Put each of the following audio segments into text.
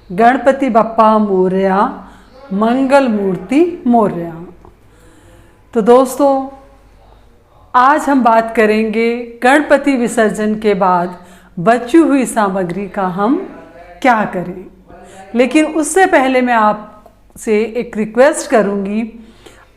गणपति बप्पा मोरया, मंगल मूर्ति मोरया। तो दोस्तों, आज हम बात करेंगे गणपति विसर्जन के बाद बची हुई सामग्री का हम क्या करें। लेकिन उससे पहले मैं आपसे एक रिक्वेस्ट करूंगी,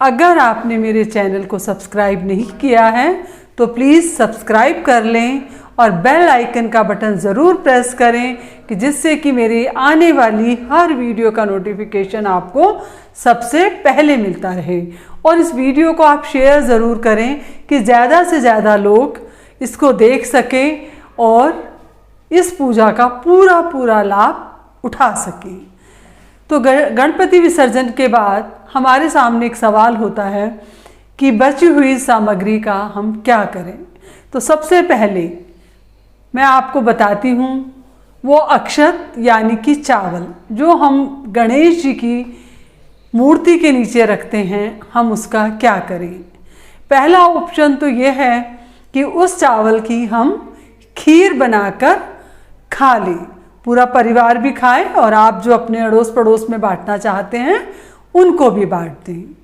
अगर आपने मेरे चैनल को सब्सक्राइब नहीं किया है तो प्लीज़ सब्सक्राइब कर लें और बेल आइकन का बटन ज़रूर प्रेस करें कि जिससे कि मेरी आने वाली हर वीडियो का नोटिफिकेशन आपको सबसे पहले मिलता रहे। और इस वीडियो को आप शेयर ज़रूर करें कि ज़्यादा से ज़्यादा लोग इसको देख सकें और इस पूजा का पूरा लाभ उठा सकें। तो गणपति विसर्जन के बाद हमारे सामने एक सवाल होता है कि बची हुई सामग्री का हम क्या करें। तो सबसे पहले मैं आपको बताती हूँ वो अक्षत यानी कि चावल जो हम गणेश जी की मूर्ति के नीचे रखते हैं, हम उसका क्या करें। पहला ऑप्शन तो ये है कि उस चावल की हम खीर बनाकर खा लें, पूरा परिवार भी खाए और आप जो अपने अड़ोस पड़ोस में बांटना चाहते हैं उनको भी बांट दें।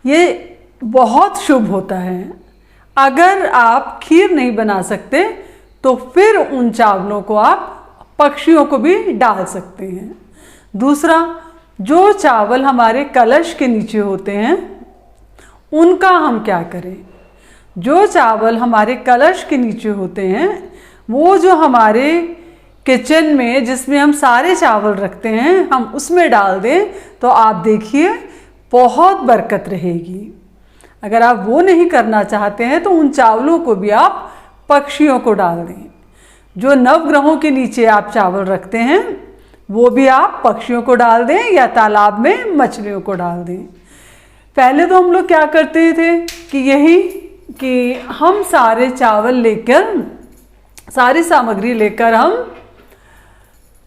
ये बहुत शुभ होता है। अगर आप खीर नहीं बना सकते तो फिर उन चावलों को आप पक्षियों को भी डाल सकते हैं। दूसरा, जो चावल हमारे कलश के नीचे होते हैं उनका हम क्या करें। जो चावल हमारे कलश के नीचे होते हैं, वो जो हमारे किचन में जिसमें हम सारे चावल रखते हैं, हम उसमें डाल दें तो आप देखिए बहुत बरकत रहेगी। अगर आप वो नहीं करना चाहते हैं तो उन चावलों को भी आप पक्षियों को डाल दें। जो नवग्रहों के नीचे आप चावल रखते हैं वो भी आप पक्षियों को डाल दें या तालाब में मछलियों को डाल दें। पहले तो हम लोग क्या करते थे कि हम सारे चावल लेकर, सारी सामग्री लेकर हम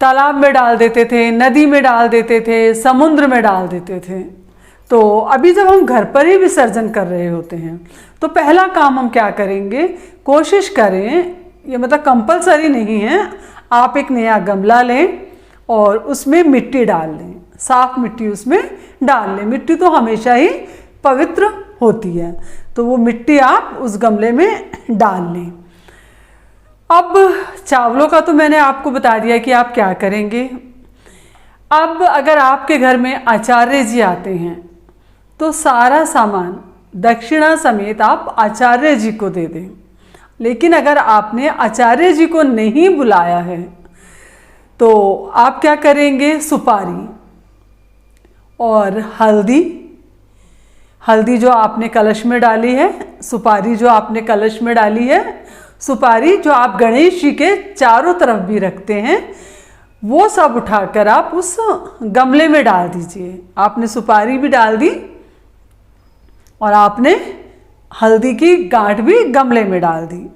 तालाब में डाल देते थे, नदी में डाल देते थे, समुद्र में डाल देते थे। तो अभी जब हम घर पर ही विसर्जन कर रहे होते हैं तो पहला काम हम क्या करेंगे, कोशिश करें, ये मतलब कंपलसरी नहीं है, आप एक नया गमला लें और उसमें मिट्टी डाल लें, साफ मिट्टी उसमें डाल लें। मिट्टी तो हमेशा ही पवित्र होती है, तो वो मिट्टी आप उस गमले में डाल लें। अब चावलों का तो मैंने आपको बता दिया कि आप क्या करेंगे। अब अगर आपके घर में आचार्य जी आते हैं तो सारा सामान दक्षिणा समेत आप आचार्य जी को दे दें। लेकिन अगर आपने आचार्य जी को नहीं बुलाया है तो आप क्या करेंगे, सुपारी और हल्दी जो आपने कलश में डाली है, सुपारी जो आपने कलश में डाली है, सुपारी जो आप गणेश जी के चारों तरफ भी रखते हैं, वो सब उठाकर आप उस गमले में डाल दीजिए। आपने सुपारी भी डाल दी और आपने हल्दी की गांठ भी गमले में डाल दी।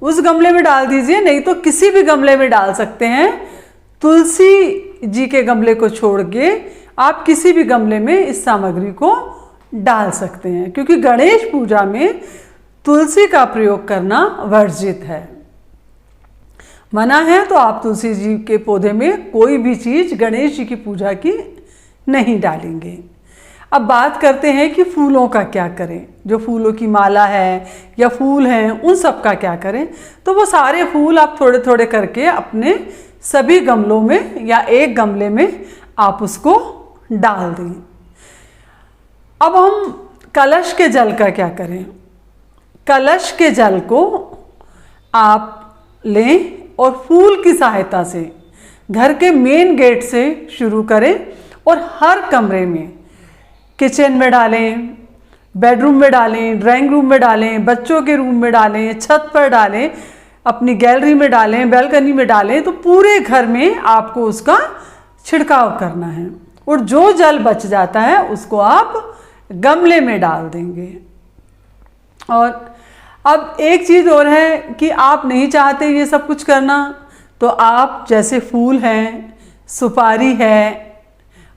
उस गमले में डाल दीजिए, नहीं तो किसी भी गमले में डाल सकते हैं। तुलसी जी के गमले को छोड़ के आप किसी भी गमले में इस सामग्री को डाल सकते हैं, क्योंकि गणेश पूजा में तुलसी का प्रयोग करना वर्जित है, मना है। तो आप तुलसी जी के पौधे में कोई भी चीज़ गणेश जी की पूजा की नहीं डालेंगे। अब बात करते हैं कि फूलों का क्या करें। जो फूलों की माला है या फूल हैं उन सब का क्या करें। तो वो सारे फूल आप थोड़े थोड़े करके अपने सभी गमलों में या एक गमले में आप उसको डाल दें। अब हम कलश के जल का क्या करें। कलश के जल को आप लें और फूल की सहायता से घर के मेन गेट से शुरू करें और हर कमरे में, किचन में डालें, बेडरूम में डालें, ड्राइंग रूम में डालें, बच्चों के रूम में डालें, छत पर डालें, अपनी गैलरी में डालें, बालकनी में डालें। तो पूरे घर में आपको उसका छिड़काव करना है और जो जल बच जाता है उसको आप गमले में डाल देंगे। और अब एक चीज़ और है कि आप नहीं चाहते ये सब कुछ करना, तो आप जैसे फूल हैं, सुपारी है,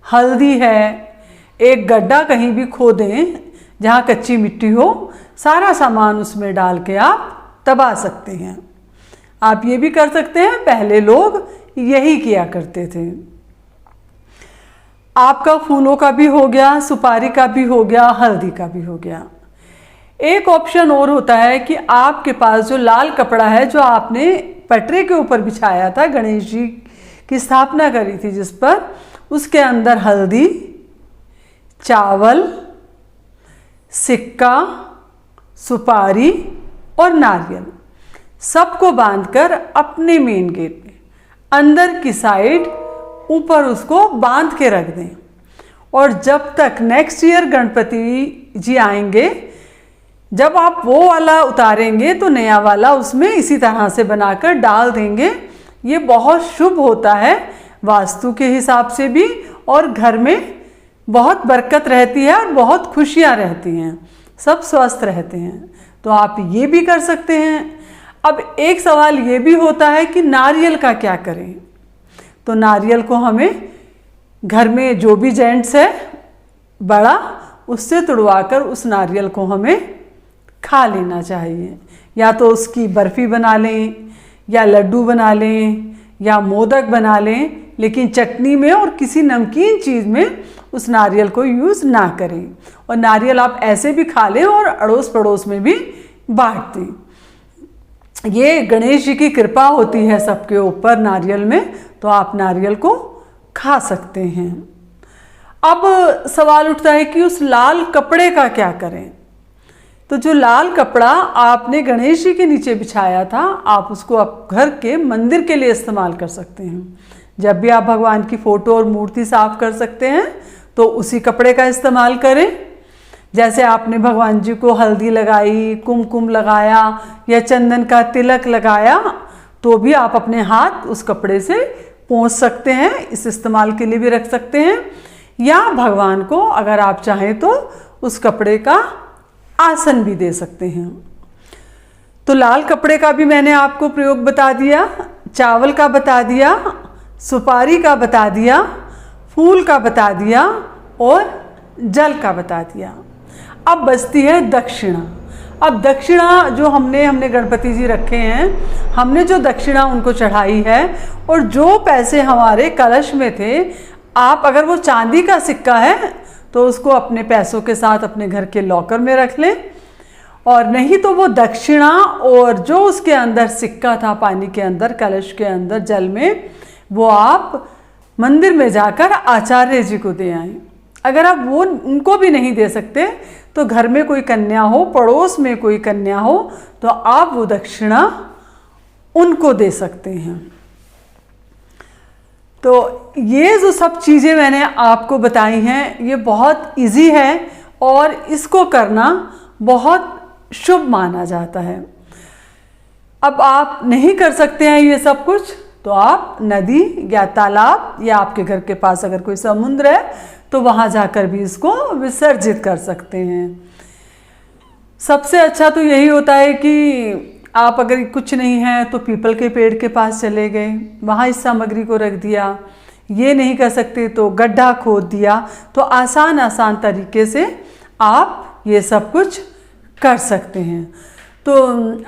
हल्दी है, एक गड्ढा कहीं भी खोदें जहाँ कच्ची मिट्टी हो, सारा सामान उसमें डाल के आप दबा सकते हैं। आप ये भी कर सकते हैं, पहले लोग यही किया करते थे। आपका फूलों का भी हो गया, सुपारी का भी हो गया, हल्दी का भी हो गया। एक ऑप्शन और होता है कि आपके पास जो लाल कपड़ा है, जो आपने पटरे के ऊपर बिछाया था, गणेश जी की स्थापना करी थी जिस पर, उसके अंदर हल्दी, चावल, सिक्का, सुपारी और नारियल सबको बांधकर अपने मेन गेट में अंदर की साइड ऊपर उसको बांध के रख दें। और जब तक नेक्स्ट ईयर गणपति जी आएंगे, जब आप वो वाला उतारेंगे तो नया वाला उसमें इसी तरह से बनाकर डाल देंगे। ये बहुत शुभ होता है वास्तु के हिसाब से भी, और घर में बहुत बरकत रहती है और बहुत खुशियाँ रहती हैं, सब स्वस्थ रहते हैं। तो आप ये भी कर सकते हैं। अब एक सवाल ये भी होता है कि नारियल का क्या करें। तो नारियल को हमें घर में जो भी जेंट्स है बड़ा, उससे तुड़वाकर उस नारियल को हमें खा लेना चाहिए। या तो उसकी बर्फ़ी बना लें, या लड्डू बना लें, या मोदक बना लें, लेकिन चटनी में और किसी नमकीन चीज़ में उस नारियल को यूज़ ना करें। और नारियल आप ऐसे भी खा लें और अड़ोस पड़ोस में भी बांट दें। ये गणेश जी की कृपा होती है सबके ऊपर नारियल में, तो आप नारियल को खा सकते हैं। अब सवाल उठता है कि उस लाल कपड़े का क्या करें। तो जो लाल कपड़ा आपने गणेश जी के नीचे बिछाया था, आप उसको आप घर के मंदिर के लिए इस्तेमाल कर सकते हैं। जब भी आप भगवान की फ़ोटो और मूर्ति साफ कर सकते हैं तो उसी कपड़े का इस्तेमाल करें। जैसे आपने भगवान जी को हल्दी लगाई, कुमकुम लगाया या चंदन का तिलक लगाया, तो भी आप अपने हाथ उस कपड़े से पोंछ सकते हैं, इस इस्तेमाल के लिए भी रख सकते हैं। या भगवान को अगर आप चाहें तो उस कपड़े का आसन भी दे सकते हैं। तो लाल कपड़े का भी मैंने आपको प्रयोग बता दिया, चावल का बता दिया, सुपारी का बता दिया, फूल का बता दिया और जल का बता दिया। अब बचती है दक्षिणा। अब दक्षिणा जो हमने गणपति जी रखे हैं, हमने जो दक्षिणा उनको चढ़ाई है, और जो पैसे हमारे कलश में थे, आप अगर वो चांदी का सिक्का है तो उसको अपने पैसों के साथ अपने घर के लॉकर में रख लें, और नहीं तो वो दक्षिणा और जो उसके अंदर सिक्का था पानी के अंदर, कलश के अंदर, जल में, वो आप मंदिर में जाकर आचार्य जी को दे आएं। अगर आप वो उनको भी नहीं दे सकते तो घर में कोई कन्या हो, पड़ोस में कोई कन्या हो, तो आप वो दक्षिणा उनको दे सकते हैं। तो ये जो सब चीज़ें मैंने आपको बताई हैं, ये बहुत इजी है और इसको करना बहुत शुभ माना जाता है। अब आप नहीं कर सकते हैं ये सब कुछ, तो आप नदी या तालाब या आपके घर के पास अगर कोई समुद्र है तो वहाँ जाकर भी इसको विसर्जित कर सकते हैं। सबसे अच्छा तो यही होता है कि आप अगर कुछ नहीं है तो पीपल के पेड़ के पास चले गए, वहाँ इस सामग्री को रख दिया। ये नहीं कर सकते तो गड्ढा खोद दिया। तो आसान तरीके से आप ये सब कुछ कर सकते हैं। तो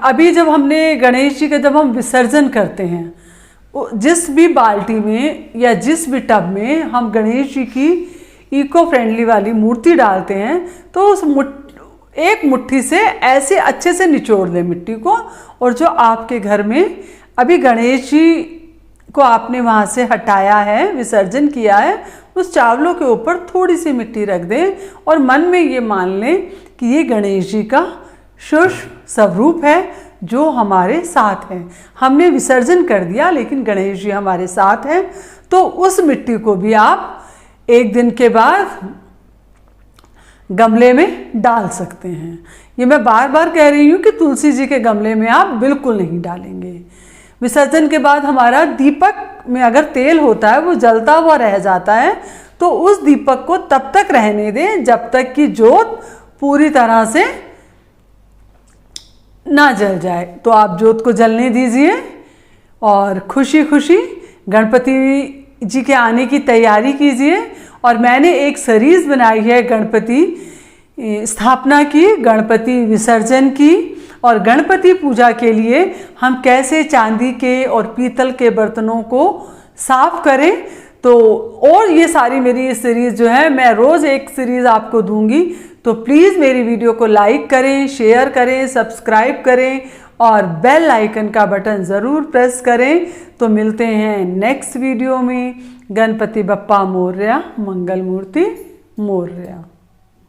अभी जब हमने गणेश जी का जब हम विसर्जन करते हैं, जिस भी बाल्टी में या जिस भी टब में हम गणेश जी की इको फ्रेंडली वाली मूर्ति डालते हैं, तो उस एक मुट्ठी से ऐसे अच्छे से निचोड़ दें मिट्टी को, और जो आपके घर में अभी गणेश जी को आपने वहाँ से हटाया है, विसर्जन किया है, उस चावलों के ऊपर थोड़ी सी मिट्टी रख दें और मन में ये मान लें कि ये गणेश जी का शुभ स्वरूप है जो हमारे साथ हैं। हमने विसर्जन कर दिया लेकिन गणेश जी हमारे साथ हैं। तो उस मिट्टी को भी आप एक दिन के बाद गमले में डाल सकते हैं। ये मैं बार बार कह रही हूँ कि तुलसी जी के गमले में आप बिल्कुल नहीं डालेंगे। विसर्जन के बाद हमारा दीपक में अगर तेल होता है वो जलता हुआ रह जाता है, तो उस दीपक को तब तक रहने दें जब तक कि जोत पूरी तरह से ना जल जाए। तो आप जोत को जलने दीजिए और खुशी खुशी गणपति जी के आने की तैयारी कीजिए। और मैंने एक सीरीज़ बनाई है गणपति स्थापना की, गणपति विसर्जन की, और गणपति पूजा के लिए हम कैसे चांदी के और पीतल के बर्तनों को साफ करें। तो और ये सारी मेरी सीरीज़ जो है, मैं रोज़ एक सीरीज़ आपको दूंगी। तो प्लीज़ मेरी वीडियो को लाइक करें, शेयर करें, सब्सक्राइब करें और बेल आइकन का बटन ज़रूर प्रेस करें। तो मिलते हैं नेक्स्ट वीडियो में। गणपति बप्पा मोरया, मंगल मूर्ति मोरया।